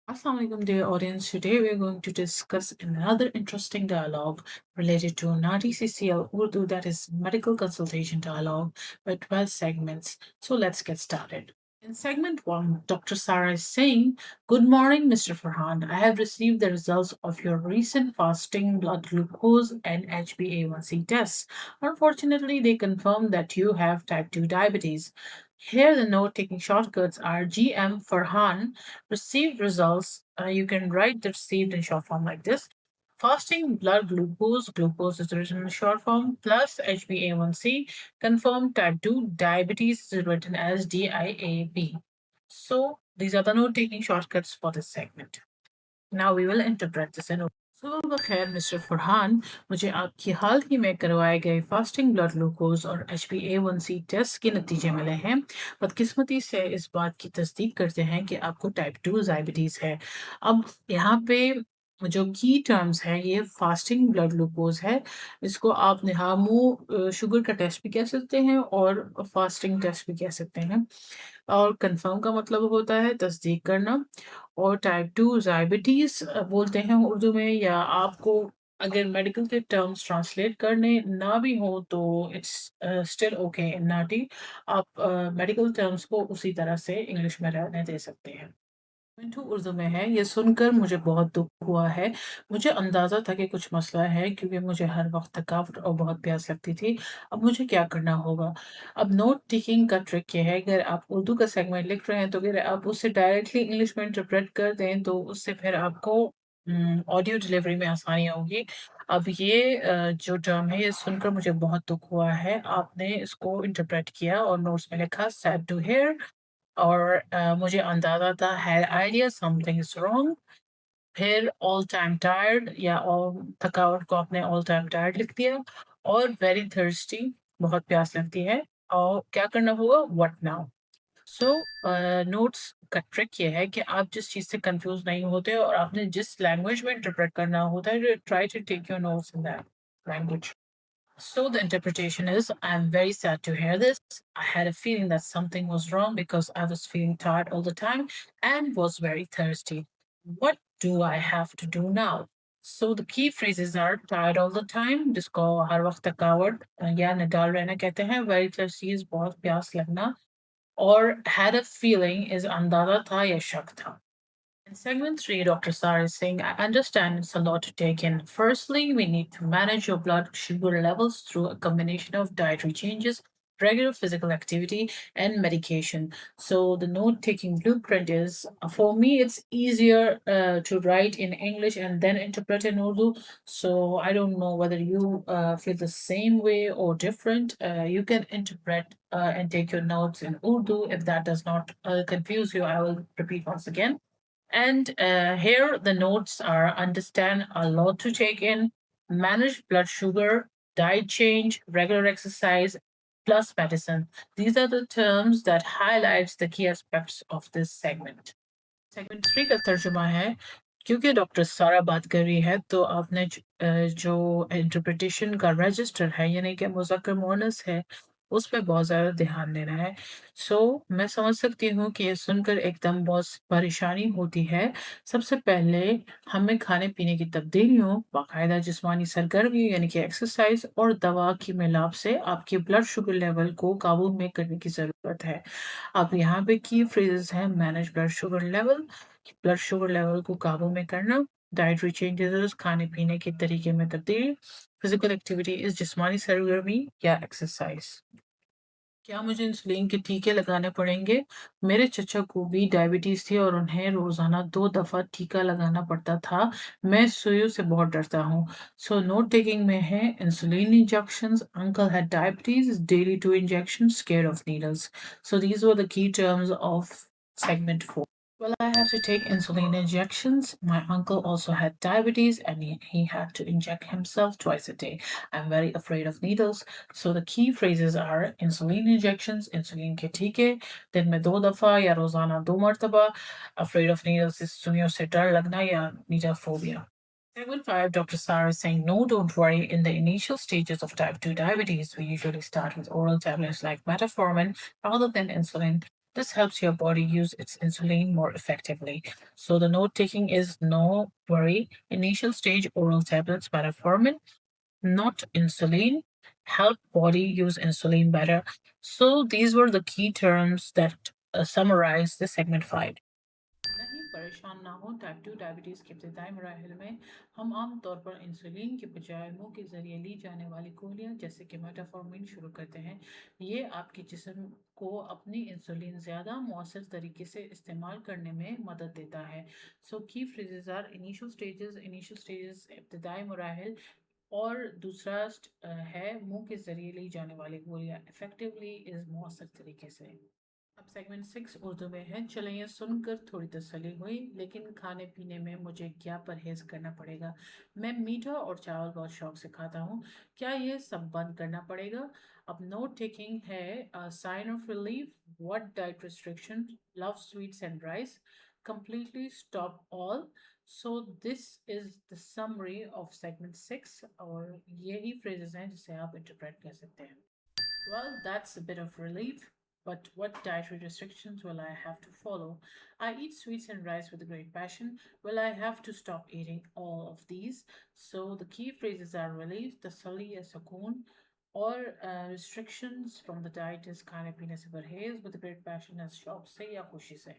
Assalamualaikum, dear audience. Today we are going to discuss another interesting dialogue related to NATI-CCL Urdu, that is Medical Consultation Dialogue, with 12 segments. So let's get started. In segment 1, Dr. Sarah is saying, "Good morning, Mr. Farhan. I have received the results of your recent fasting blood glucose and HbA1c tests. Unfortunately, they confirm that you have type 2 diabetes. Here, the note taking shortcuts are GM Farhan received results. You can write the received in short form like this. Fasting blood glucose, glucose is written in short form, plus HbA1c, confirmed type 2 diabetes is written as DIAB. So these are the note taking shortcuts for this segment. Now we will interpret this in सुबह खैर mister Farhan, मुझे आपकी हाल ही में करवाए गए fasting blood glucose और HbA1c test के नतीजे मिले हैं। बदकिस्मती से इस बात की तस्दीक करते हैं कि आपको टाइप 2 डायबिटीज़ है। अब यहाँ पे जो की टर्म्स हैं ये फास्टिंग ब्लड ग्लूकोज है। इसको आप निहामू शुगर का टेस्ट भी कह सकते हैं और फास्टिंग टेस्ट भी कह सकते हैं। और कंफर्म का मतलब होता है तस्दीक करना। और टाइप 2 डायबिटीज़ बोलते हैं उर्दू में, या आपको अगर मेडिकल के टर्म्स ट्रांसलेट करने ना भी हो तो इट्स स्टिल ओके इन नाटी। आप मेडिकल टर्म्स को उसी तरह से इंग्लिश में रहने दे सकते हैं। मिंटू उर्दू में है, ये सुनकर मुझे बहुत दुख हुआ है। मुझे अंदाज़ा था कि कुछ मसला है क्योंकि मुझे हर वक्त थकावट और बहुत प्यास लगती थी। अब मुझे क्या करना होगा? अब नोट टेकिंग का ट्रिक ये है, अगर आप उर्दू का सेगमेंट लिख रहे हैं तो अगर आप उसे डायरेक्टली इंग्लिश में इंटरप्रेट कर दें तो उससे फिर आपको ऑडियो डिलीवरी में आसानी होगी। अब ये जो टर्म है ये सुनकर मुझे बहुत दुख हुआ है। आपने इसको इंटरप्रेट किया और नोट्स में लिखा सैड टू हियर। और मुझे अंदाज़ा था, had idea something is wrong. फिर ऑल टाइम टायर्ड या ऑल थकावट को आपने ऑल टाइम टायर्ड लिख दिया। और वेरी थर्स्टी, बहुत प्यास लगती है। और क्या करना होगा? What now? सो नोट्स का ट्रिक ये है कि आप जिस चीज़ से कंफ्यूज नहीं होते और आपने जिस लैंग्वेज में इंटरप्रेट करना होता है, try to take your notes in that language. So the interpretation is, I'm very sad to hear this. I had a feeling that something was wrong because I was feeling tired all the time and was very thirsty. What do I have to do now? So the key phrases are tired all the time, जिसको हर वक्त थकावट या निडाल रहना कहते हैं, very thirsty is बहुत प्यास लगना, और had a feeling is अंदाजा था या शक था। In segment 3, Dr. Sar is saying, I understand it's a lot to take in. Firstly, we need to manage your blood sugar levels through a combination of dietary changes, regular physical activity, and medication. So, the note taking blueprint is, for me, it's easier to write in English and then interpret in Urdu. So, I don't know whether you feel the same way or different. You can interpret and take your notes in Urdu. If that does not confuse you, I will repeat once again. And here the notes are understand a lot to take in, manage blood sugar, diet change, regular exercise, plus medicine. These are the terms that highlights the key aspects of this segment. Segment 3 का तर्जुमा है, क्योंकि doctor सारा बात कर रही है तो आपने जो इंटरप्रिटेशन का रजिस्टर है यानी कि मुज़क्कर मुअन्नस है, उस पे बहुत ज़्यादा ध्यान देना है। मैं समझ सकती हूँ कि ये सुनकर एकदम बहुत परेशानी होती है। सबसे पहले हमें खाने-पीने की तब्दीलियों, बाकायदा जिस्मानी सरगर्मी यानी कि एक्सरसाइज़ और दवा की मिलाप से आपके ब्लड शुगर लेवल को काबू में करने की ज़रूरत है। अब यहाँ पे की फ्रेजेस हैं, मैनेज ब्लड शुगर लेवल को काबू में करना, डाइटरी चेंजेस खाने-पीने के तरीके में तब्दीली, फिजिकल एक्टिविटी इस जिस्मानी सरगर्मी या एक्सरसाइज। क्या मुझे इंसुलिन के टीके लगाने पड़ेंगे? मेरे चचा को भी डायबिटीज़ थी और उन्हें रोज़ाना 2 दफ़ा टीका लगाना पड़ता था। मैं सुइयों से बहुत डरता हूँ। नोट टेकिंग में है insulin injections, uncle had diabetes, daily 2 injections, square of needles. These were the key terms of segment 4. Well, I have to take insulin injections. My uncle also had diabetes and he had to inject himself twice a day. I'm very afraid of needles. So the key phrases are insulin injections, insulin के टीके, दिन में 2 दफ़ा या रोज़ाना 2 मरतबा, afraid of needles is सुइयों से डर लगना या needle phobia. Segment 5, Dr. Sarah is saying, no, don't worry. In the initial stages of type 2 diabetes, we usually start with oral tablets like metformin rather than insulin. This helps your body use its insulin more effectively. So the note taking is no worry. Initial stage oral tablets, metformin, not insulin, help body use insulin better. So these were the key terms that summarize the segment 5. नहीं परेशान ना हो type 2 diabetes के इब्तदाई मराहल में हम आम तौर पर इंसुलिन के बजाय मुंह के ज़रिए ली जाने वाली गोलियां जैसे कि मेटाफॉर्मिन शुरू करते हैं। ये आपके जिस्म को अपनी इंसुलिन ज़्यादा मौसर तरीके से इस्तेमाल करने में मदद देता है। सो की फ्रेजेस आर इनिशियल स्टेजेस इब्तदाई मराहल, और दूसरा है मुंह के ज़रिए ली जाने वाली गोलियां इफ़ेक्टिवली इस मौसर तरीके से। अब सेगमेंट 6 उर्दू में है। चलें ये सुनकर थोड़ी तसल्ली हुई, लेकिन खाने पीने में मुझे क्या परहेज करना पड़ेगा? मैं मीठा और चावल बहुत शौक से खाता हूँ, क्या ये सब बंद करना पड़ेगा? अब नोट टेकिंग है। Sign of relief, what diet restriction, love sweets and rice, completely stop all. So this is the summary of segment 6, और यही phrases हैं जिसे आप interpret कर सकते हैं। Well, that's a bit of relief. But what dietary restrictions will I have to follow? I eat sweets and rice with a great passion. Will I have to stop eating all of these? So the key phrases are relief, tasalli ya sukoon, or restrictions from the diet is खाने पीने से परहेज with a great passion as शौक से या खुशी से.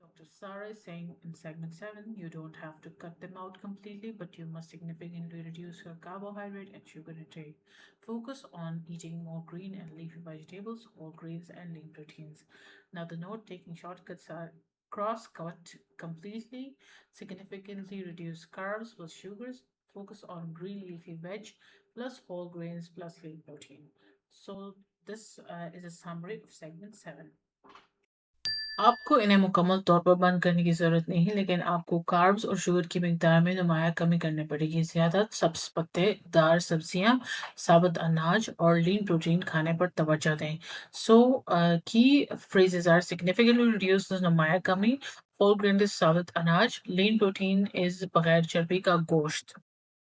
Dr. Sarah is saying in segment 7, you don't have to cut them out completely, but you must significantly reduce your carbohydrate and sugar intake. Focus on eating more green and leafy vegetables, whole grains, and lean proteins. Now, the note taking shortcuts are cross cut completely, significantly reduce carbs plus sugars, focus on green leafy veg plus whole grains plus lean protein. So, this is a summary of segment 7. आपको इन्हें मुकम्मल तौर पर बंद करने की ज़रूरत नहीं है, लेकिन आपको कार्ब्स और शुगर की मिकदार में नुमाया कमी करनी पड़ेगी। ज़्यादा सब्ज़ पत्तेदार सब्जियाँ, साबुत अनाज और लीन प्रोटीन खाने पर तवज्जो दें। So key phrases are significantly reduce the नुमाया कमी, होल ग्रेन इज़ साबुत अनाज, लीन प्रोटीन इज़ बगैर चर्बी का गोश्त।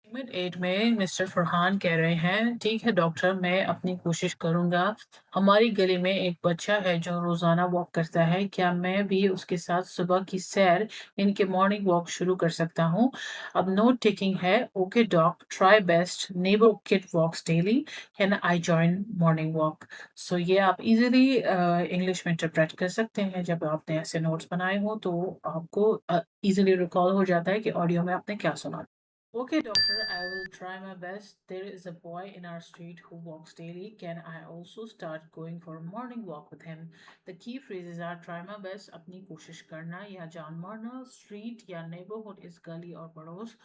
सेगमेंट 8 में मिस्टर फरहान कह रहे हैं, ठीक है डॉक्टर, मैं अपनी कोशिश करूंगा। हमारी गली में एक बच्चा है जो रोजाना वॉक करता है, क्या मैं भी उसके साथ सुबह की सैर, इनके मॉर्निंग वॉक शुरू कर सकता हूँ? अब नोट टेकिंग है। Okay doc, try best, neighbour kid walks daily, can I join morning walk? So ये आप इजीली इंग्लिश में इंटरप्रेट कर सकते हैं। जब आपने ऐसे नोट्स बनाए हो तो आपको इजीली रिकॉल हो जाता है कि ऑडियो में आपने क्या सुना। Okay, doctor, I will try my best. There is a boy in our street who walks daily. Can I also start going for a morning walk with him? The key phrases are try my best, अपनी कोशिश करना या जान मारना, street या neighborhood is गली और पड़ोस,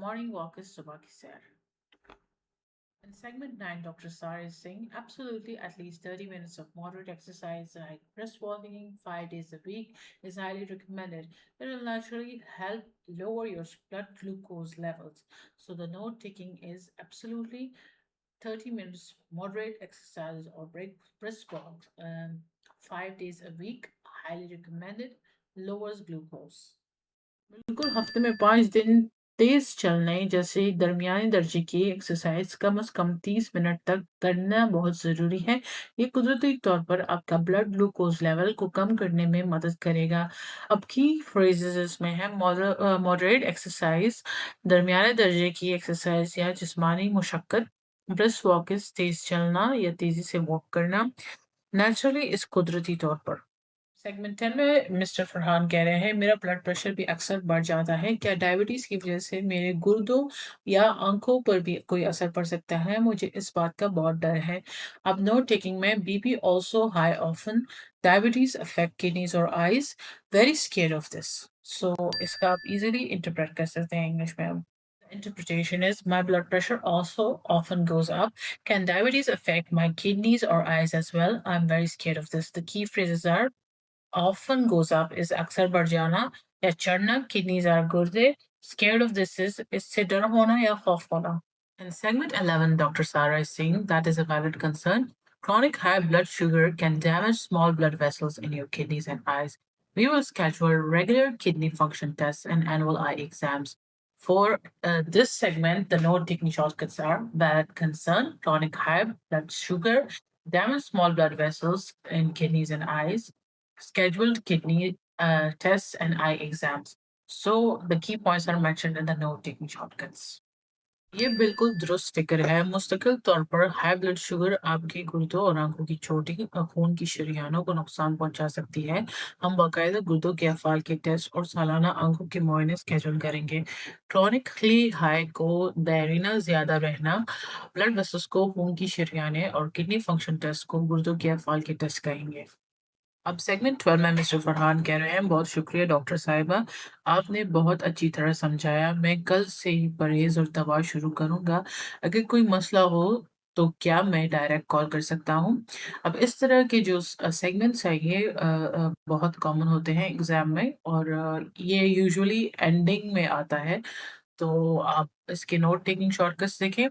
morning walk is सुबह की सैर. In segment 9, Dr. Sar is saying absolutely at least 30 minutes of moderate exercise like brisk walking 5 days a week is highly recommended. It will naturally help lower your blood glucose levels. So the note taking is absolutely 30 minutes moderate exercise or brisk walks 5 days a week, highly recommended, lowers glucose. बिल्कुल, हफ्ते में 5 दिन तेज़ चलने जैसे दरमियाने दर्जे की exercise कम से कम 30 मिनट तक करना बहुत ज़रूरी है। ये कुदरती तौर पर आपका ब्लड ग्लूकोज़ लेवल को कम करने में मदद करेगा। अब की फ्रेज़ेज़ इसमें है मॉडरेट एक्सरसाइज, दरमियाने दर्जे की एक्सरसाइज या जिस्मानी मशक्कत, ब्रिस्क वॉकिंग तेज़ चलना या तेज़ी से वॉक करना, नेचुरली इस कुदरती तौर पर। सेगमेंट 10 में मिस्टर फरहान कह रहे हैं, मेरा ब्लड प्रेशर भी अक्सर बढ़ जाता है, क्या डायबिटीज़ की वजह से मेरे गुर्दों या आंखों पर भी कोई असर पड़ सकता है? मुझे इस बात का बहुत डर है। अब नोट टेकिंग में BP also high often, diabetes affect kidneys और eyes, very scared of this. So इसका आप इजीली इंटरप्रेट कर सकते हैं इंग्लिश में। Interpretation is my blood pressure also often goes up. Can diabetes affect my kidneys or eyes as well? I'm very scared of this. The key phrases are often goes up is अक्सर बढ़ जाना या चढ़ना, kidneys are गुर्दे, scared of this is इससे डर होना या खौफ होना. In segment 11, Dr. Sarah is saying that is a valid concern. Chronic high blood sugar can damage small blood vessels in your kidneys and eyes. We will schedule regular kidney function tests and annual eye exams. For this segment, the note taking shortcuts are valid concern, chronic high blood sugar, damage small blood vessels in kidneys and eyes, scheduled kidney tests, and eye exams. So the key points are mentioned in the note taking shortcuts. ये बिल्कुल दुरुस्त फ़िक्र है। मुस्तकिल तौर पर high blood sugar आपके गुर्दों और आँखों की छोटी खून की शरीयानों को नुकसान पहुँचा सकती है। हम बाकायदा गुर्दों के अफ़ाल के टेस्ट और सालाना आँखों के मुआयने शेड्यूल करेंगे। क्रोनिकली हाई को बैरिना ज़्यादा रहना, ब्लड वेसल्स को खून की शरीयानें और किडनी फंक्शन टेस्ट को गुर्दों के अफ़ाल के टेस्ट कहेंगे। अब सेगमेंट 12 में मिस्टर फरहान कह रहे हैं, बहुत शुक्रिया डॉक्टर साहिबा, आपने बहुत अच्छी तरह समझाया। मैं कल से ही परहेज़ और दवा शुरू करूँगा। अगर कोई मसला हो, तो क्या मैं डायरेक्ट कॉल कर सकता हूँ? अब इस तरह के जो सेगमेंट्स हैं, ये बहुत कॉमन होते हैं एग्ज़ाम में और ये यूजुअली एंडिंग में आता है। तो आप इसके नोट टेकिंग शॉर्टकट्स देखें।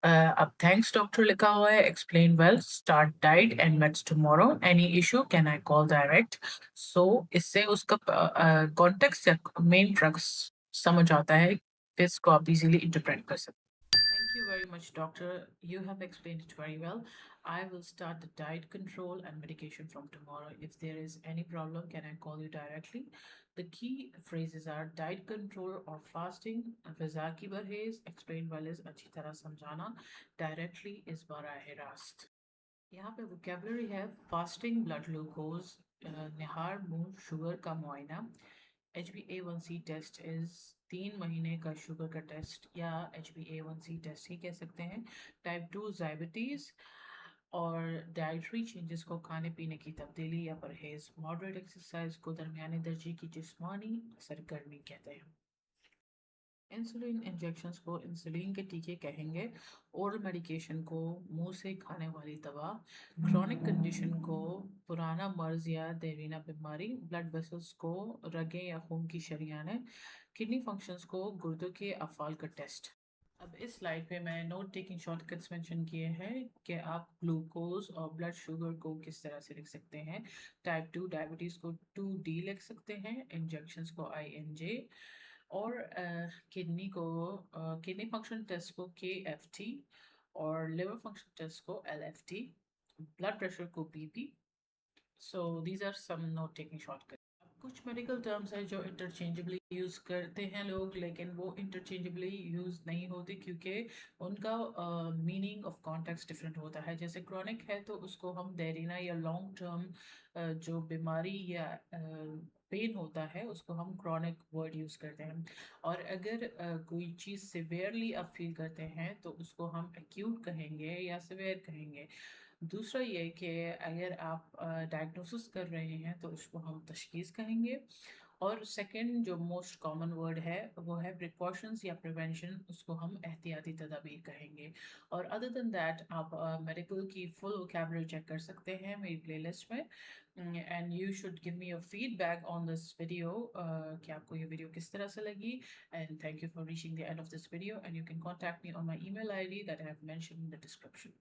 अब थैंक्स डॉक्टर लिखा हुआ है, explain well, start diet and meds tomorrow, any issue can I call direct. So इससे उसका कॉन्टेक्स्ट या मेन क्रक्स समझ आता है, फिर इसको आप इज़िली इंटरप्रेट कर सकते हैं। Thank you very much, doctor. You have explained it very well. I will start the diet control and medication from tomorrow. If there is any problem, can I call you directly? The key phrases are diet control or fasting, ग़िज़ा की परहेज़, explain well is अच्छी तरह समझाना, directly is बराह रास्त। यहाँ पे vocabulary है फास्टिंग ब्लड ग्लूकोज, निहार मुंह शुगर का मुआयना, HbA1c टेस्ट इज 3 महीने का शुगर का टेस्ट या HbA1c टेस्ट ही कह सकते हैं, टाइप 2 डायबिटीज और डाइटरी चेंजेस को खाने पीने की तब्दीली या परहेज, मॉडरेट एक्सरसाइज को दरमियाने दर्जे की जिस्मानी सरगर्मी कहते हैं। इंसुलिन इंजेक्शंस को इंसुलिन के टीके कहेंगे, ओरल मेडिकेशन को मुंह से खाने वाली दवा, क्रोनिक कंडीशन को पुराना मर्ज या देरीना बीमारी, ब्लड वेसल्स को रगें या खून की शरीयानें, किडनी फंक्शंस को गुर्दों के अफाल का टेस्ट। अब इस स्लाइड पे मैं नोट टेकिंग शॉर्टकट्स मेंशन किए हैं कि आप ग्लूकोज और ब्लड शुगर को किस तरह से लिख सकते हैं। टाइप 2 डायबिटीज़ को 2D लिख सकते हैं, इंजेक्शंस को INJ और किडनी फंक्शन टेस्ट को KFT और लिवर फंक्शन टेस्ट को LFT, ब्लड प्रेशर को BP। So these are some note taking shortcut. कुछ मेडिकल टर्म्स हैं जो इंटरचेंजेबली यूज़ करते हैं लोग, लेकिन वो इंटरचेंजेबली यूज़ नहीं होते क्योंकि उनका मीनिंग ऑफ कॉन्टेक्स्ट डिफरेंट होता है। जैसे क्रॉनिक है तो उसको हम देरीना या लॉन्ग टर्म जो बीमारी या पेन होता है उसको हम क्रॉनिक वर्ड यूज़ करते हैं। और अगर कोई चीज़ सिवियरली आप फील करते हैं तो उसको हम एक्यूट कहेंगे या सिवियर कहेंगे। दूसरा ये कि अगर आप डायग्नोसिस कर रहे हैं तो उसको हम तशखीस कहेंगे। और सेकंड जो मोस्ट कॉमन वर्ड है वो है प्रिकॉशंस या प्रिवेंशन, उसको हम एहतियाती तदाबीर कहेंगे। और अदर देन दैट आप मेडिकल की फुल वोकैबुलरी चेक कर सकते हैं मेरी प्लेलिस्ट में। And you should give me your feedback on this video कि आपको ये वीडियो किस तरह से लगी। And thank you for reaching the end of this video and you can contact me on my email ID that I have mentioned in the description.